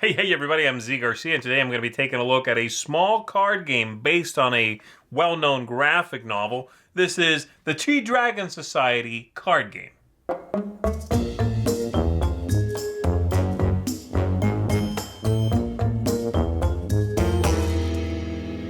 Hey everybody, I'm Z Garcia, and today I'm going to be taking a look at a small card game based on a well-known graphic novel. This is the Tea Dragon Society card game.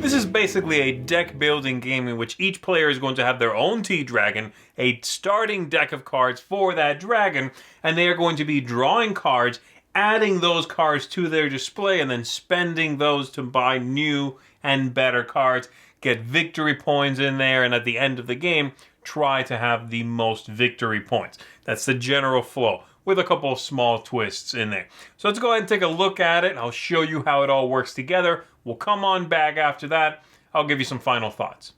This is basically a deck building game in which each player is going to have their own Tea Dragon, a starting deck of cards for that dragon, and they are going to be drawing cards, adding those cards to their display, and then spending those to buy new and better cards, get victory points in there, and at the end of the game, try to have the most victory points. That's the general flow, with a couple of small twists in there. So let's go ahead and take a look at it. I'll show you how it all works together. We'll come on back after that. I'll give you some final thoughts.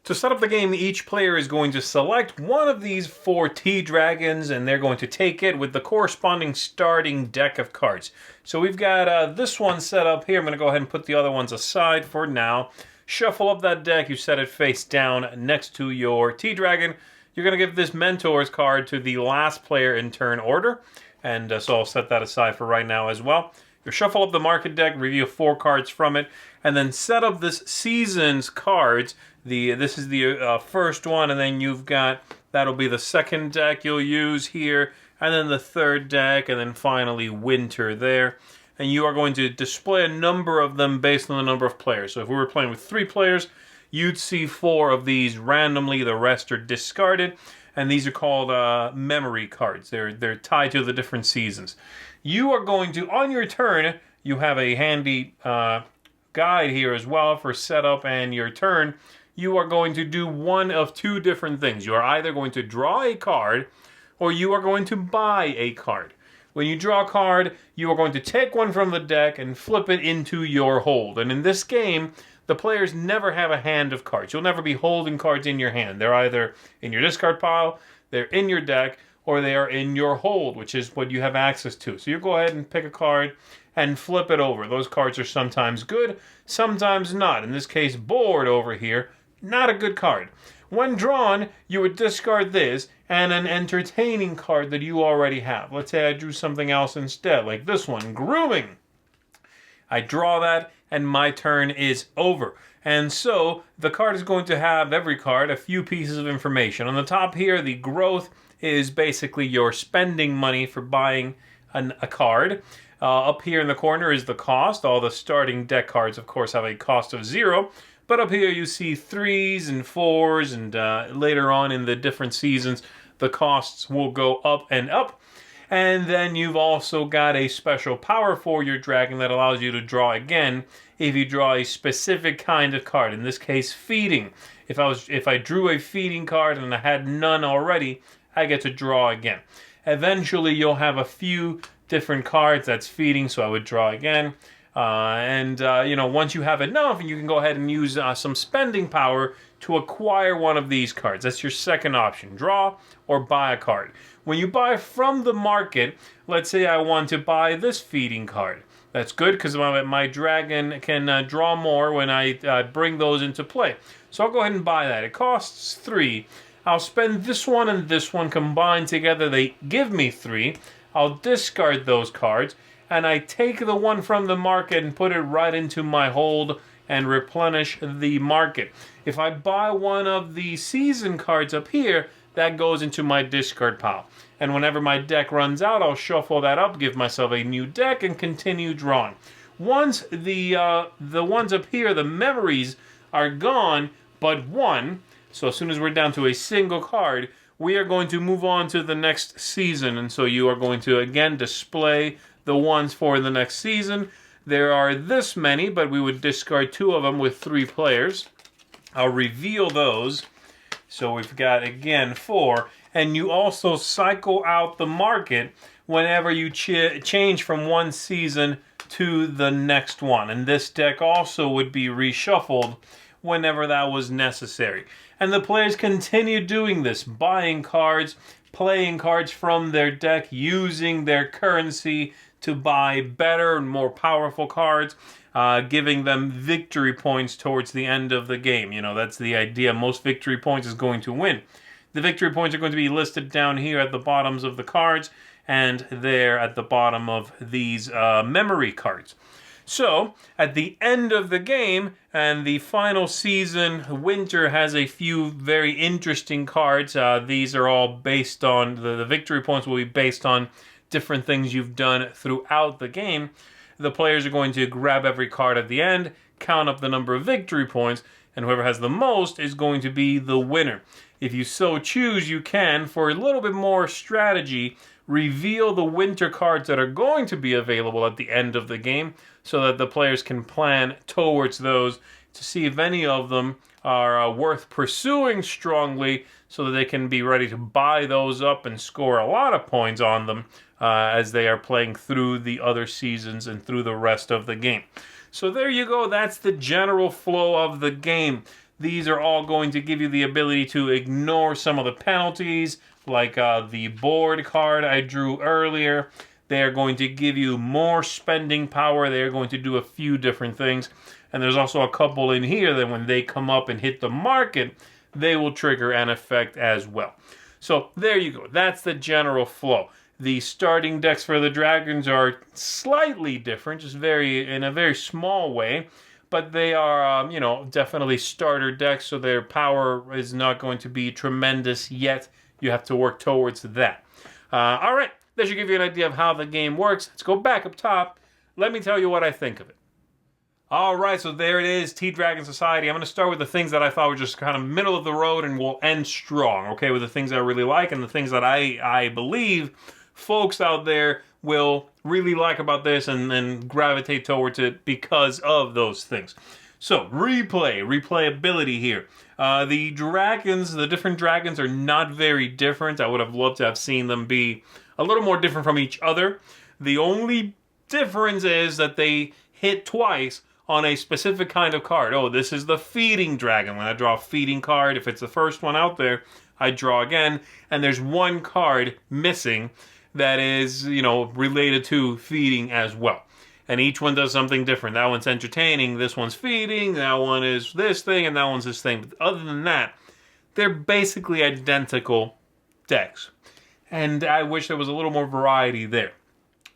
To set up the game, each player is going to select one of these 4 Tea Dragons, and they're going to take it with the corresponding starting deck of cards. So we've got this one set up here. I'm going to go ahead and put the other ones aside for now. Shuffle up that deck. You set it face down next to your Tea Dragon. You're going to give this Mentor's card to the last player in turn order. And so I'll set that aside for right now as well. You shuffle up the market deck, review 4 cards from it, and then set up this season's cards. This is the first one, and then you've got, that'll be the second deck you'll use here, and then the third deck, and then finally winter there. And you are going to display a number of them based on the number of players. So if we were playing with 3 players, you'd see 4 of these randomly. The rest are discarded, and these are called memory cards. They're tied to the different seasons. You are going to, on your turn, you have a handy guide here as well for setup and your turn. You are going to do one of 2 different things. You are either going to draw a card, or you are going to buy a card. When you draw a card, you are going to take one from the deck and flip it into your hold. And in this game, the players never have a hand of cards. You'll never be holding cards in your hand. They're either in your discard pile, they're in your deck, or they are in your hold, which is what you have access to. So you go ahead and pick a card and flip it over. Those cards are sometimes good, sometimes not. In this case, board over here, not a good card. When drawn, you would discard this and an entertaining card that you already have. Let's say I drew something else instead, like this one, grooming. I draw that, and my turn is over. And so the card is going to have, every card, a few pieces of information. On the top here, the growth is basically your spending money for buying a card. Up here in the corner is the cost. All the starting deck cards, of course, have a cost of 0. But up here you see 3s and 4s, and later on in the different seasons, the costs will go up and up. And then you've also got a special power for your dragon that allows you to draw again if you draw a specific kind of card. In this case, feeding. If I drew a feeding card and I had none already, I get to draw again. Eventually, you'll have a few different cards that's feeding, so I would draw again. Once you have enough, you can go ahead and use some spending power to acquire one of these cards. That's your second option, draw or buy a card. When you buy from the market, let's say I want to buy this feeding card. That's good because my dragon can draw more when I bring those into play. So I'll go ahead and buy that. It costs 3. I'll spend this one and this one combined together. They give me 3. I'll discard those cards, and I take the one from the market and put it right into my hold and replenish the market. If I buy one of the season cards up here, that goes into my discard pile. And whenever my deck runs out, I'll shuffle that up, give myself a new deck, and continue drawing. Once the ones up here, the memories, are gone, but one, so as soon as we're down to a single card, we are going to move on to the next season. And so you are going to, again, display the ones for the next season. There are this many, but we would discard 2 of them with 3 players. I'll reveal those. So we've got, again, 4. And you also cycle out the market whenever you change from one season to the next one. And this deck also would be reshuffled whenever that was necessary. And the players continue doing this, buying cards, playing cards from their deck, using their currency to buy better and more powerful cards, giving them victory points towards the end of the game. You know, that's the idea. Most victory points is going to win. The victory points are going to be listed down here at the bottoms of the cards, and there at the bottom of these memory cards. So, at the end of the game, and the final season, Winter has a few very interesting cards. These are all based on, the victory points will be based on different things you've done throughout the game. The players are going to grab every card at the end, count up the number of victory points, and whoever has the most is going to be the winner. If you so choose, you can, for a little bit more strategy, reveal the Winter cards that are going to be available at the end of the game so that the players can plan towards those to see if any of them are worth pursuing strongly so that they can be ready to buy those up and score a lot of points on them as they are playing through the other seasons and through the rest of the game. So there you go. That's the general flow of the game. These are all going to give you the ability to ignore some of the penalties, like the board card I drew earlier. They are going to give you more spending power. They are going to do a few different things. And there's also a couple in here that when they come up and hit the market, they will trigger an effect as well. So there you go. That's the general flow. The starting decks for the Dragons are slightly different, just in a very small way. But they are, definitely starter decks, so their power is not going to be tremendous yet. You have to work towards that. All right, that should give you an idea of how the game works. Let's go back up top. Let me tell you what I think of it. All right, so there it is, T-Dragon Society. I'm going to start with the things that I thought were just kind of middle of the road, and we'll end strong, okay, with the things I really like and the things that I believe folks out there will really like about this and gravitate towards it because of those things. So, replayability here. The different dragons are not very different. I would have loved to have seen them be a little more different from each other. The only difference is that they hit twice on a specific kind of card. Oh, this is the feeding dragon. When I draw a feeding card, if it's the first one out there, I draw again, and there's one card missing that is, related to feeding as well. And each one does something different. That one's entertaining, this one's feeding, that one is this thing, and that one's this thing. But other than that, they're basically identical decks. And I wish there was a little more variety there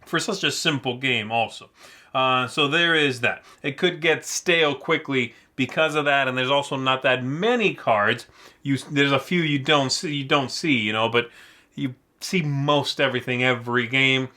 for such a simple game also. So there is that. It could get stale quickly because of that, and there's also not that many cards. There's a few you don't see, but you see most everything every game.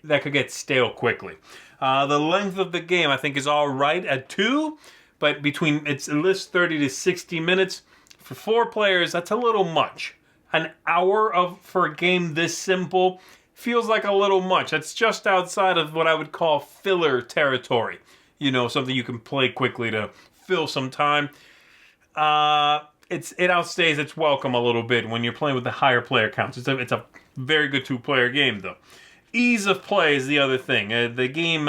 That could get stale quickly. The length of the game, I think, is all right at 2, but it lists 30 to 60 minutes. For 4 players, that's a little much. An hour for a game this simple feels like a little much. That's just outside of what I would call filler territory. Something you can play quickly to fill some time. It outstays its welcome a little bit when you're playing with the higher player counts. It's a very good 2-player game, though. Ease of play is the other thing. The game,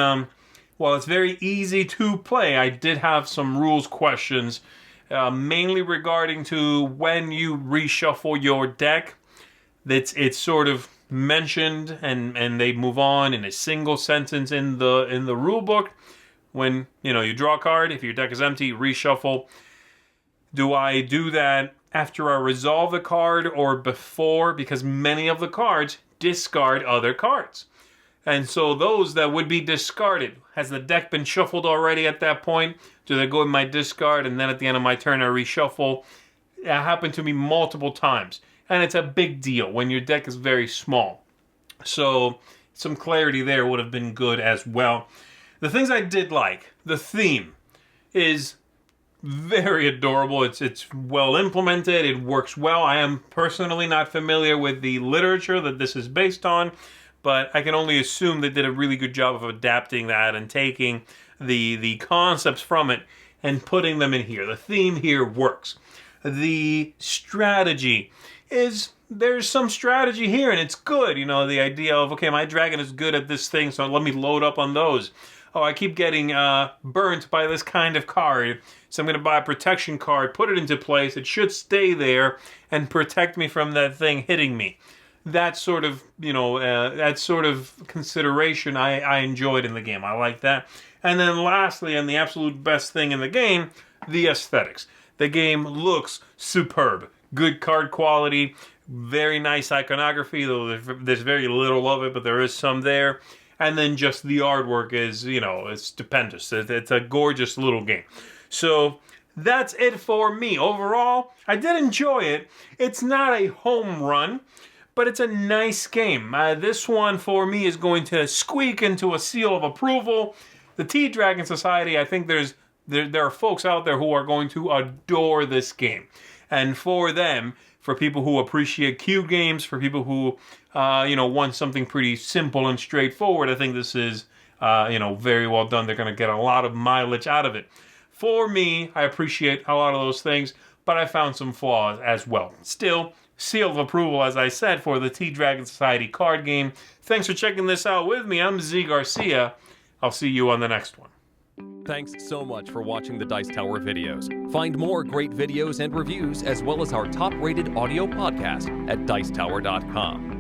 while it's very easy to play, I did have some rules questions, mainly regarding to when you reshuffle your deck. It's sort of mentioned, and they move on in a single sentence in the rule book. When you draw a card, if your deck is empty, reshuffle. Do I do that after I resolve the card or before? Because many of the cards discard other cards. And so those that would be discarded, has the deck been shuffled already at that point? Do they go in my discard and then at the end of my turn I reshuffle? It happened to me multiple times. And it's a big deal when your deck is very small. So some clarity there would have been good as well. The things I did like, the theme is very adorable. It's well implemented. It works well. I am personally not familiar with the literature that this is based on, but I can only assume they did a really good job of adapting that and taking the concepts from it and putting them in here. The theme here works. The strategy there's some strategy here, and it's good. The idea of, okay, my dragon is good at this thing, so let me load up on those. Oh, I keep getting burnt by this kind of card, so I'm going to buy a protection card, put it into place. It should stay there and protect me from that thing hitting me. That sort of, consideration I enjoyed in the game. I like that. And then lastly, and the absolute best thing in the game, the aesthetics. The game looks superb. Good card quality, Very nice iconography, though there's very little of it, but there is some there. And then just the artwork is, it's stupendous. It's a gorgeous little game. So that's it for me. Overall, I did enjoy it. It's not a home run, but it's a nice game. This one, for me, is going to squeak into a seal of approval. The T-Dragon Society, I think there are folks out there who are going to adore this game. And for them, for people who appreciate cute games, for people who, want something pretty simple and straightforward, I think this is, very well done. They're going to get a lot of mileage out of it. For me, I appreciate a lot of those things, but I found some flaws as well. Still, seal of approval, as I said, for the T-Dragon Society card game. Thanks for checking this out with me. I'm Z Garcia. I'll see you on the next one. Thanks so much for watching the Dice Tower videos. Find more great videos and reviews, as well as our top-rated audio podcast at Dicetower.com.